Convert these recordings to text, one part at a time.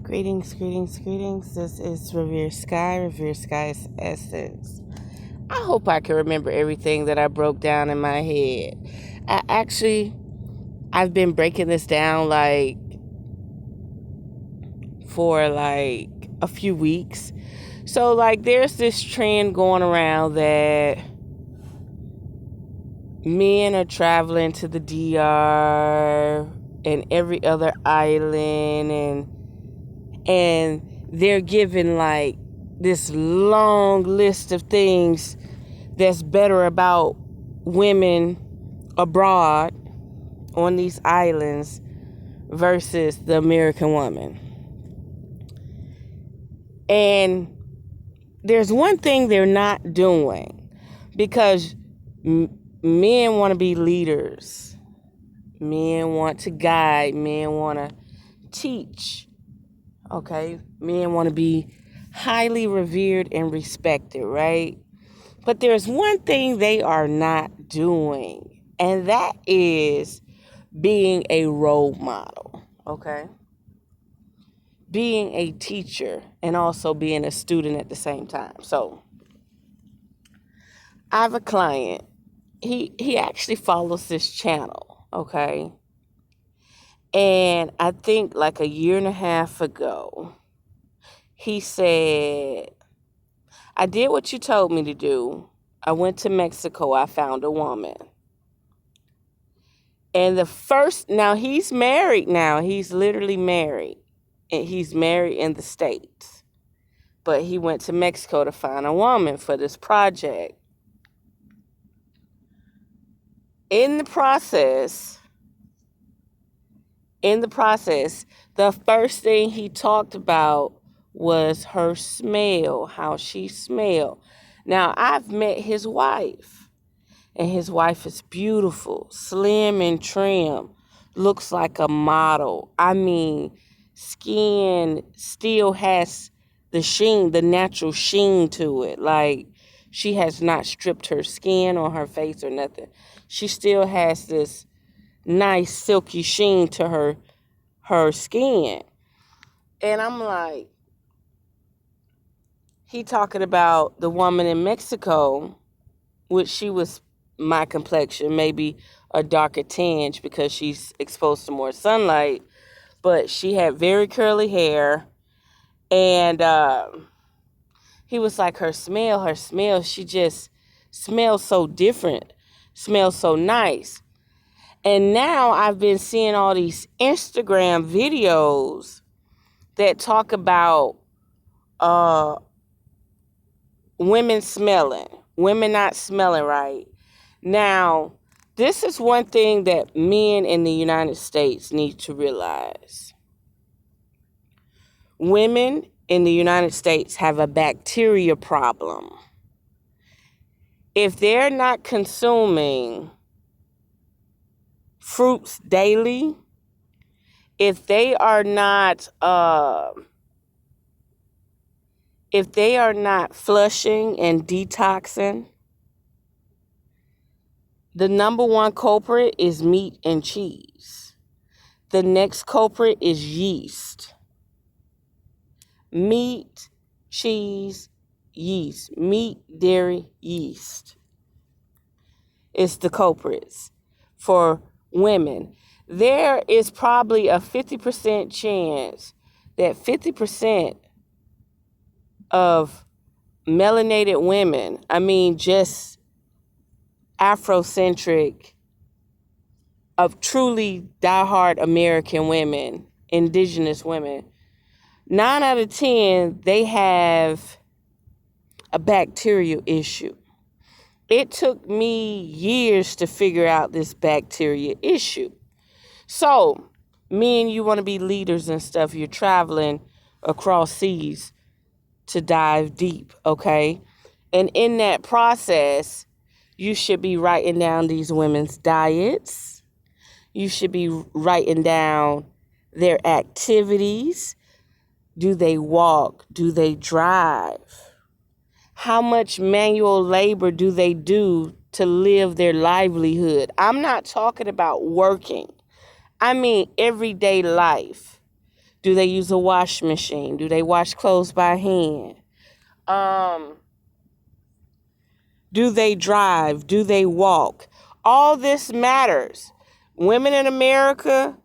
Greetings, greetings, greetings. This is Revere Sky's Essence. I hope I can remember everything that I broke down in my head. I've been breaking this down for a few weeks. So there's this trend going around that men are traveling to the DR and every other island and they're given this long list of things that's better about women abroad on these islands versus the American woman. And there's one thing they're not doing, because men want to be leaders. Men want to guide. Men want to teach. Okay? Men want to be highly revered and respected, right? But there's one thing they are not doing, and that is being a role model, okay? Being a teacher and also being a student at the same time. So I have a client. He actually follows this channel, okay? And I think a year and a half ago, he said, I did what you told me to do. I went to Mexico. I found a woman. And now he's married now. He's literally married. And he's married in the States. But he went to Mexico to find a woman for this project. In the process, the first thing he talked about was her smell, how she smelled. Now, I've met his wife, and his wife is beautiful, slim and trim, looks like a model. I mean, skin still has the sheen, the natural sheen to it. She has not stripped her skin or her face or nothing. She still has this nice silky sheen to her skin. And I'm like, he talking about the woman in Mexico, which she was my complexion, maybe a darker tinge because she's exposed to more sunlight, but she had very curly hair. And he was like, her smell, she just smells so different, smells so nice. And now I've been seeing all these Instagram videos that talk about women not smelling right. Now, this is one thing that men in the United States need to realize. Women in the United States have a bacteria problem. If they're not consuming fruits daily, if they are not flushing and detoxing, the number one culprit is meat and cheese. The next culprit is yeast. Meat, cheese, yeast. Meat, dairy, yeast. It's the culprits for women. There is probably a 50% chance that 50% of melanated women, just Afrocentric, of truly diehard American women, indigenous women, 9 out of 10, they have a bacterial issue. It took me years to figure out this bacteria issue. So, men, you want to be leaders and stuff. You're traveling across seas to dive deep, okay? And in that process, you should be writing down these women's diets. You should be writing down their activities. Do they walk? Do they drive? How much manual labor do they do to live their livelihood? I'm not talking about working. I mean everyday life. Do they use a wash machine? Do they wash clothes by hand? Um, do they drive? Do they walk? All this matters. Women in America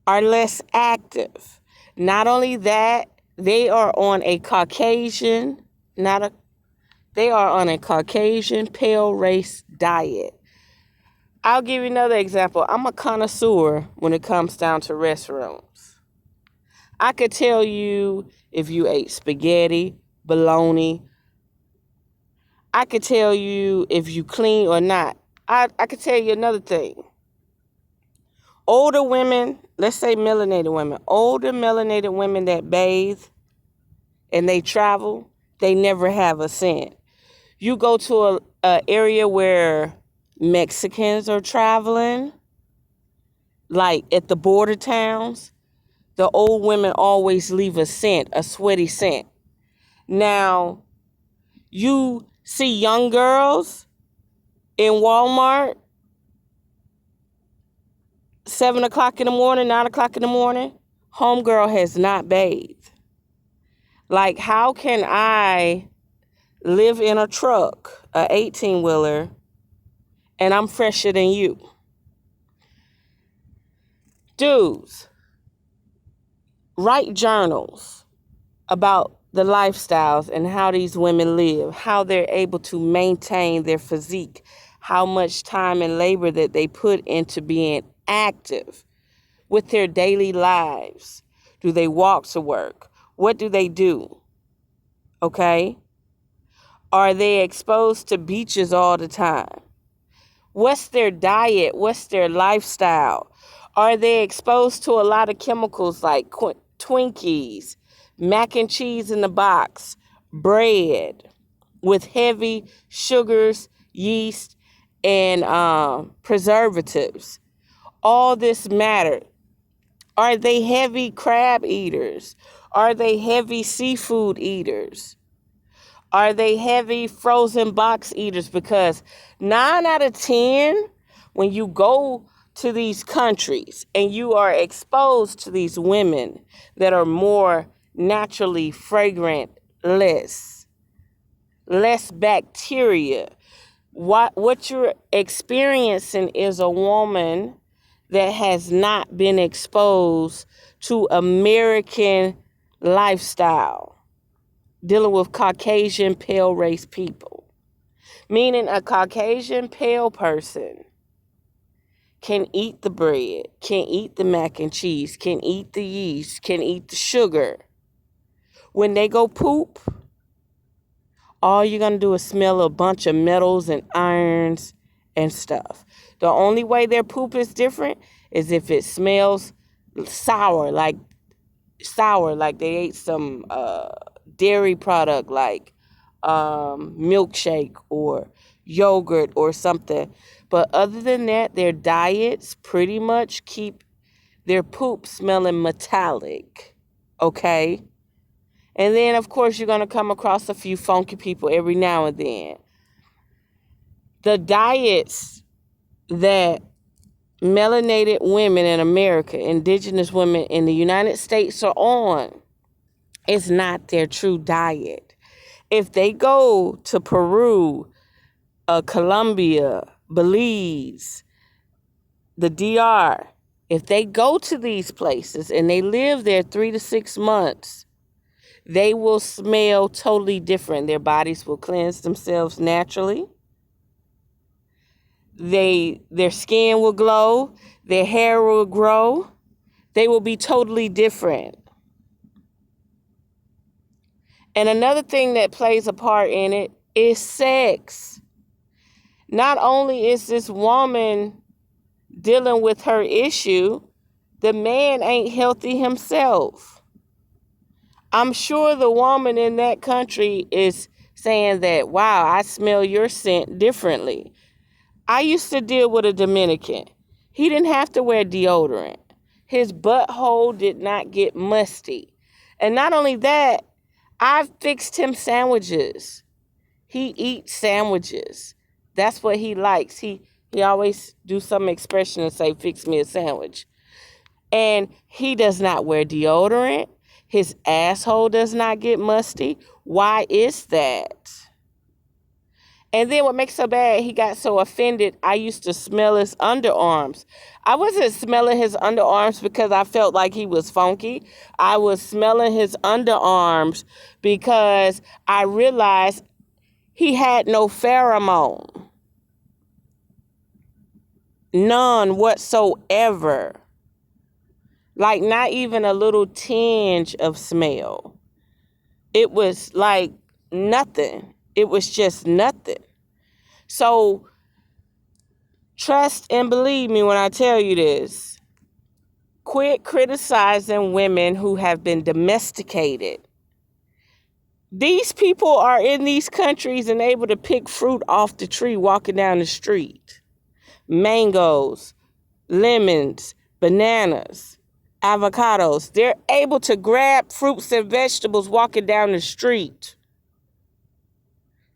are less active. Not only that, they are on a Caucasian, not a they are on a Caucasian pale race diet. I'll give you another example. I'm a connoisseur when it comes down to restrooms. I could tell you if you ate spaghetti, bologna. I could tell you if you clean or not. I could tell you another thing. Older women, let's say melanated women, older melanated women that bathe and they travel, they never have a scent. You go to a area where Mexicans are traveling, like at the border towns, the old women always leave a scent, a sweaty scent. Now, you see young girls in Walmart, 7 o'clock in the morning, 9 o'clock in the morning, homegirl has not bathed. Like, how can I live in a truck, a 18-wheeler, and I'm fresher than you? Dudes, write journals about the lifestyles and how these women live, how they're able to maintain their physique, how much time and labor that they put into being active with their daily lives. Do they walk to work? What do they do? Okay? Are they exposed to beaches all the time? What's their diet? What's their lifestyle? Are they exposed to a lot of chemicals like Twinkies, mac and cheese in the box, bread with heavy sugars, yeast, and preservatives? All this matters. Are they heavy crab eaters? Are they heavy seafood eaters? Are they heavy frozen box eaters? Because 9 out of 10, when you go to these countries and you are exposed to these women that are more naturally fragrant, less bacteria, what you're experiencing is a woman that has not been exposed to American lifestyle, dealing with Caucasian pale race people. Meaning a Caucasian pale person can eat the bread, can eat the mac and cheese, can eat the yeast, can eat the sugar. When they go poop, all you're going to do is smell a bunch of metals and irons and stuff. The only way their poop is different is if it smells sour, like they ate some dairy product like milkshake or yogurt or something. But other than that, their diets pretty much keep their poop smelling metallic, okay? And then, of course, you're going to come across a few funky people every now and then. The diets that melanated women in America, indigenous women in the United States are on, is not their true diet. If they go to Peru, Colombia, Belize, the DR, if they go to these places and they live there 3 to 6 months, they will smell totally different. Their bodies will cleanse themselves naturally. Their skin will glow. Their hair will grow. They will be totally different. And another thing that plays a part in it is sex. Not only is this woman dealing with her issue, the man ain't healthy himself. I'm sure the woman in that country is saying that, wow, I smell your scent differently. I used to deal with a Dominican. He didn't have to wear deodorant. His butthole did not get musty. And not only that, I've fixed him sandwiches. He eats sandwiches. That's what he likes. He always do some expression and say, fix me a sandwich. And he does not wear deodorant. His asshole does not get musty. Why is that? And then what makes so bad, he got so offended, I used to smell his underarms. I wasn't smelling his underarms because I felt like he was funky. I was smelling his underarms because I realized he had no pheromone. None whatsoever. Like not even a little tinge of smell. It was like nothing. It was just nothing. So trust and believe me when I tell you this. Quit criticizing women who have been domesticated. These people are in these countries and able to pick fruit off the tree walking down the street. Mangoes, lemons, bananas, avocados. They're able to grab fruits and vegetables walking down the street.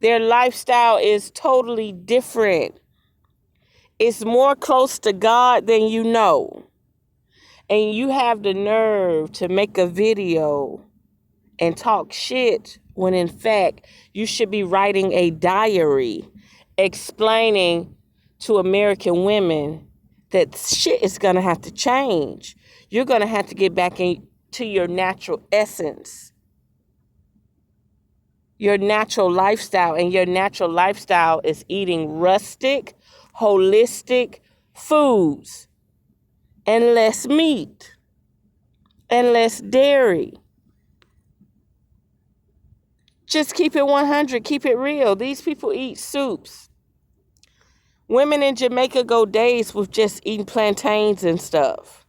Their lifestyle is totally different. It's more close to God than you know. And you have the nerve to make a video and talk shit when in fact you should be writing a diary explaining to American women that shit is going to have to change. You're going to have to get back into your natural essence, your natural lifestyle. And your natural lifestyle is eating rustic, holistic foods and less meat and less dairy. Just keep it 100, keep it real. These people eat soups. Women in Jamaica go days with just eating plantains and stuff.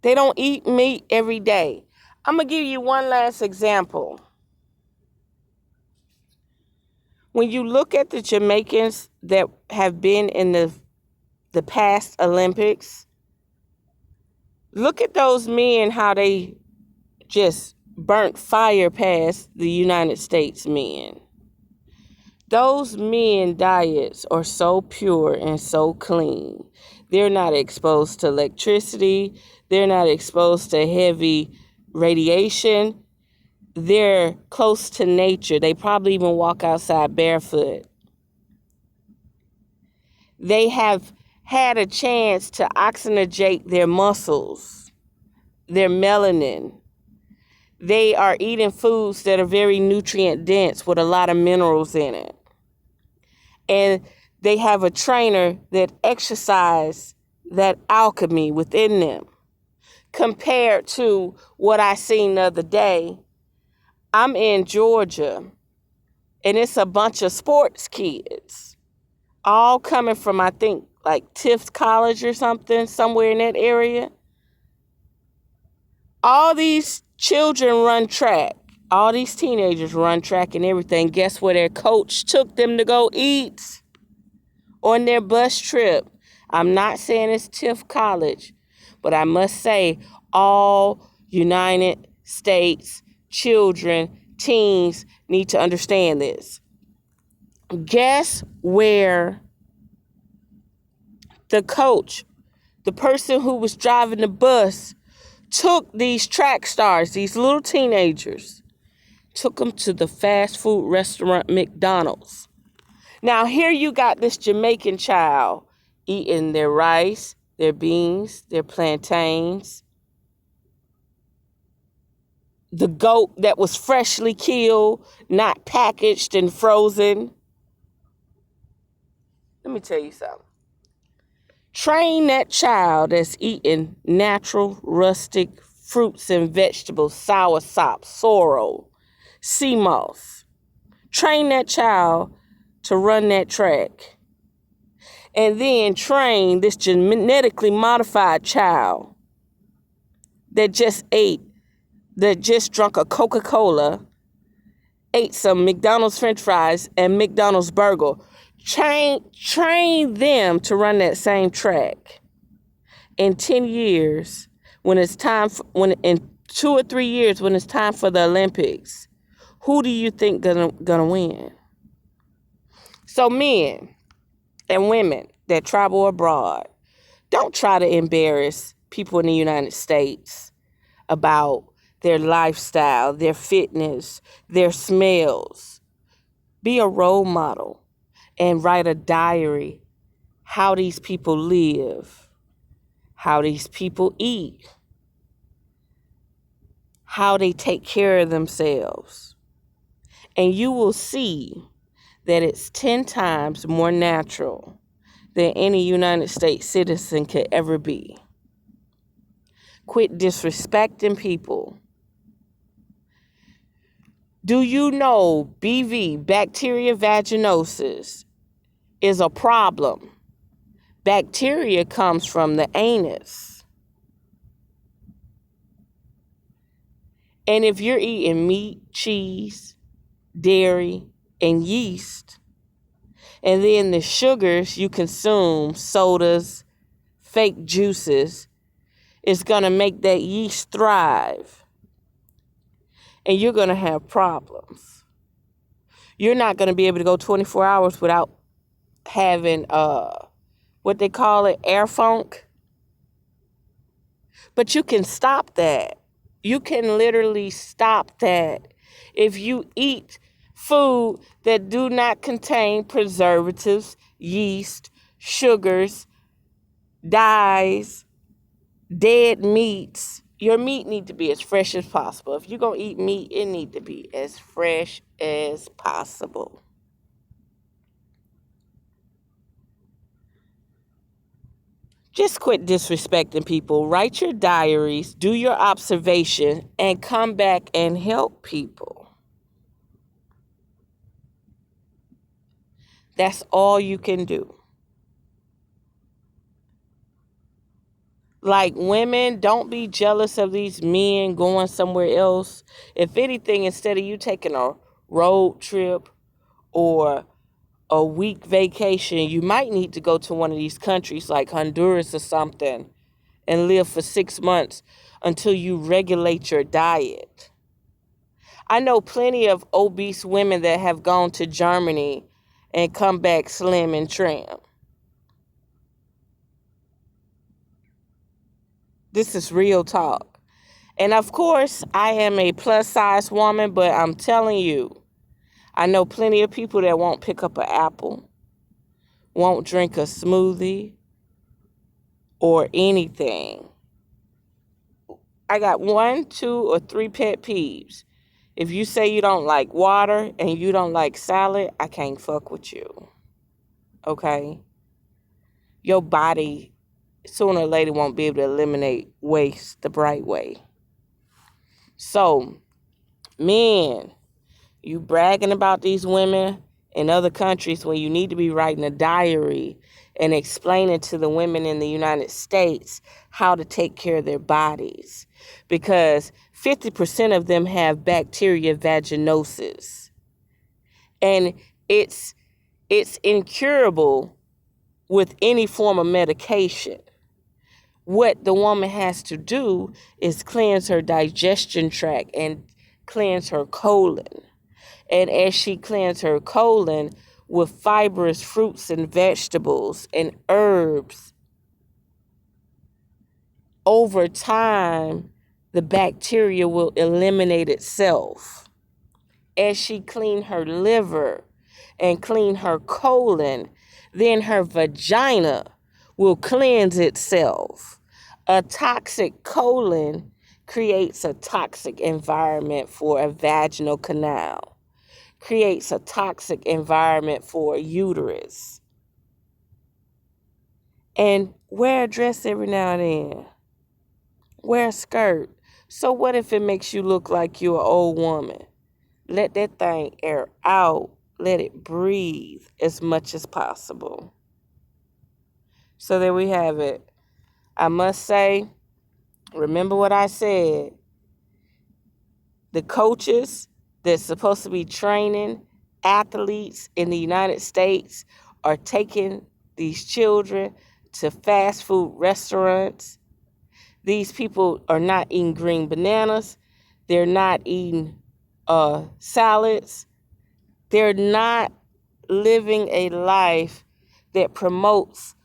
They don't eat meat every day. I'm going to give you one last example. When you look at the Jamaicans that have been in the past Olympics, look at those men, how they just burnt fire past the United States men. Those men diets are so pure and so clean. They're not exposed to electricity. They're not exposed to heavy radiation. They're close to nature. They probably even walk outside barefoot. They have had a chance to oxygenate their muscles, their melanin. They are eating foods that are very nutrient dense with a lot of minerals in it. And they have a trainer that exercises that alchemy within them. Compared to what I seen the other day, I'm in Georgia, and it's a bunch of sports kids, all coming from, I think, like Tift College or something, somewhere in that area. All these children run track. All these teenagers run track and everything. Guess where their coach took them to go eat? On their bus trip. I'm not saying it's Tift College, but I must say all United States children, teens need to understand this. Guess where the coach, the person who was driving the bus, took these track stars, these little teenagers, took them to the fast food restaurant McDonald's. Now here you got this Jamaican child eating their rice, their beans, their plantains, the goat that was freshly killed, not packaged and frozen. Let me tell you something. Train that child that's eating natural, rustic fruits and vegetables, soursop, sorrel, sea moss. Train that child to run that track. And then train this genetically modified child that just drank a Coca-Cola, ate some McDonald's French fries and McDonald's burger. Train them to run that same track. In 10 years, when it's time in 2 or 3 years, when it's time for the Olympics, who do you think gonna win? So men and women that travel abroad, Don't try to embarrass people in the United States about their lifestyle, their fitness, their smells. Be a role model and write a diary how these people live, how these people eat, how they take care of themselves. And you will see that it's 10 times more natural than any United States citizen could ever be. Quit disrespecting people. Do you know BV, bacteria vaginosis, is a problem? Bacteria comes from the anus. And if you're eating meat, cheese, dairy, and yeast, and then the sugars you consume, sodas, fake juices, it's going to make that yeast thrive. And you're going to have problems. You're not going to be able to go 24 hours without having what they call it, air funk. But you can stop that. You can literally stop that if you eat food that do not contain preservatives, yeast, sugars, dyes, dead meats. Your meat need to be as fresh as possible. If you're going to eat meat, it need to be as fresh as possible. Just quit disrespecting people. Write your diaries, do your observation, and come back and help people. That's all you can do. Like, women, don't be jealous of these men going somewhere else. If anything, instead of you taking a road trip or a week vacation, you might need to go to one of these countries like Honduras or something and live for 6 months until you regulate your diet. I know plenty of obese women that have gone to Germany and come back slim and trim. This is real talk. And of course, I am a plus size woman, but I'm telling you, I know plenty of people that won't pick up an apple, won't drink a smoothie, or anything. I got 1, 2, or 3 pet peeves. If you say you don't like water and you don't like salad, I can't fuck with you. Okay? Your body, sooner or later, won't be able to eliminate waste the bright way. So, men, you bragging about these women in other countries when you need to be writing a diary and explaining to the women in the United States how to take care of their bodies. Because 50% of them have bacteria vaginosis. And it's incurable with any form of medication. What the woman has to do is cleanse her digestion tract and cleanse her colon. And as she cleans her colon with fibrous fruits and vegetables and herbs, over time, the bacteria will eliminate itself. As she clean her liver and clean her colon, then her vagina will cleanse itself. A toxic colon creates a toxic environment for a vaginal canal, creates a toxic environment for a uterus. And wear a dress every now and then. Wear a skirt. So what if it makes you look like you're an old woman? Let that thing air out. Let it breathe as much as possible. So there we have it. I must say, remember what I said. The coaches that's supposed to be training athletes in the United States are taking these children to fast food restaurants. These people are not eating green bananas. They're not eating salads. They're not living a life that promotes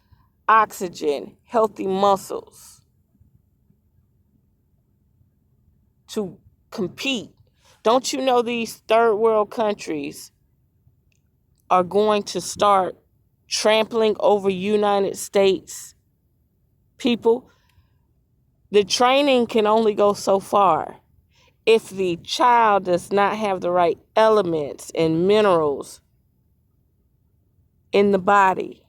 oxygen, healthy muscles to compete. Don't you know these third world countries are going to start trampling over United States people? The training can only go so far. If the child does not have the right elements and minerals in the body,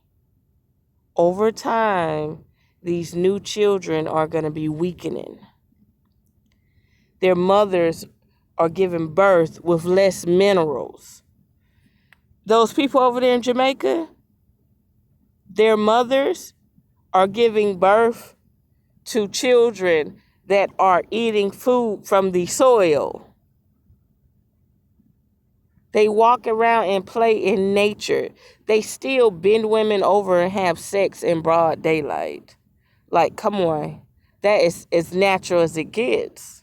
over time, these new children are going to be weakening. Their mothers are giving birth with less minerals. Those people over there in Jamaica, their mothers are giving birth to children that are eating food from the soil. They walk around and play in nature. They still bend women over and have sex in broad daylight. Like, come on. That is as natural as it gets.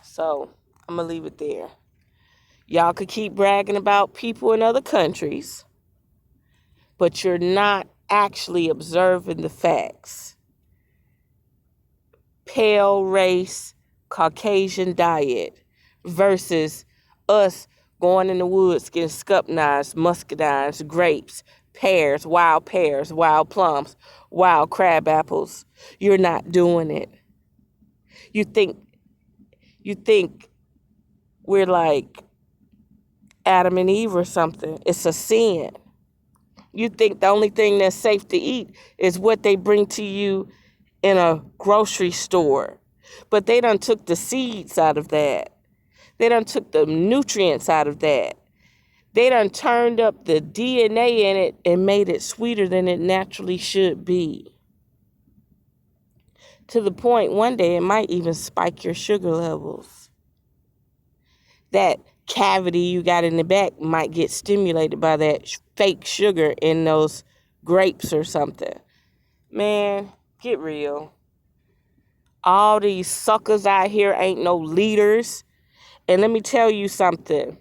So, I'm going to leave it there. Y'all could keep bragging about people in other countries, but you're not actually observing the facts. Pale race, Caucasian diet versus us going in the woods getting scuppernines, muscadines, grapes, pears, wild plums, wild crab apples. You're not doing it. You think we're like Adam and Eve or something. It's a sin. You think the only thing that's safe to eat is what they bring to you in a grocery store. But they done took the seeds out of that. They done took the nutrients out of that. They done turned up the DNA in it and made it sweeter than it naturally should be. To the point one day it might even spike your sugar levels. That cavity you got in the back might get stimulated by that fake sugar in those grapes or something. Man, get real. All these suckers out here ain't no leaders. And let me tell you something.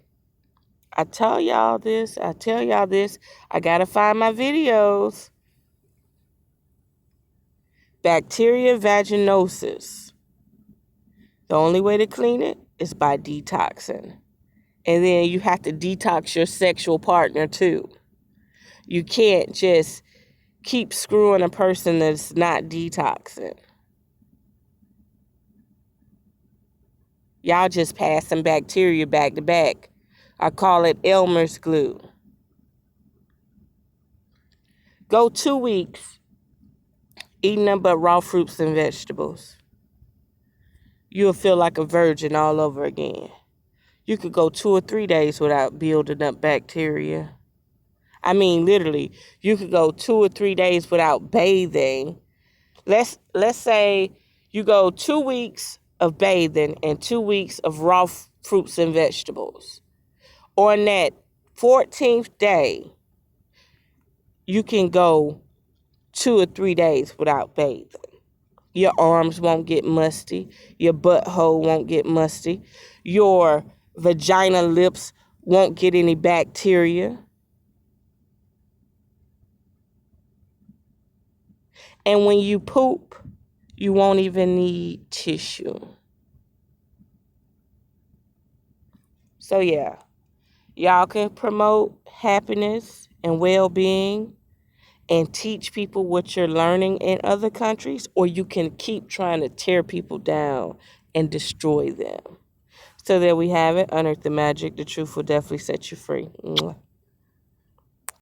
I tell y'all this. I gotta find my videos. Bacteria vaginosis. The only way to clean it is by detoxing. And then you have to detox your sexual partner too. You can't just keep screwing a person that's not detoxing. Y'all just passing bacteria back to back. I call it Elmer's glue. Go 2 weeks eating nothing but raw fruits and vegetables. You'll feel like a virgin all over again. You could go 2 or 3 days without building up bacteria. I mean, literally, you could go 2 or 3 days without bathing. Let's say you go 2 weeks of bathing and 2 weeks of raw fruits and vegetables. On that 14th day, you can go 2 or 3 days without bathing. Your arms won't get musty. Your butthole won't get musty. Your vagina lips won't get any bacteria. And when you poop, you won't even need tissue. So yeah, y'all can promote happiness and well-being and teach people what you're learning in other countries, or you can keep trying to tear people down and destroy them. So there we have it. Unearth the magic. The truth will definitely set you free. Mwah.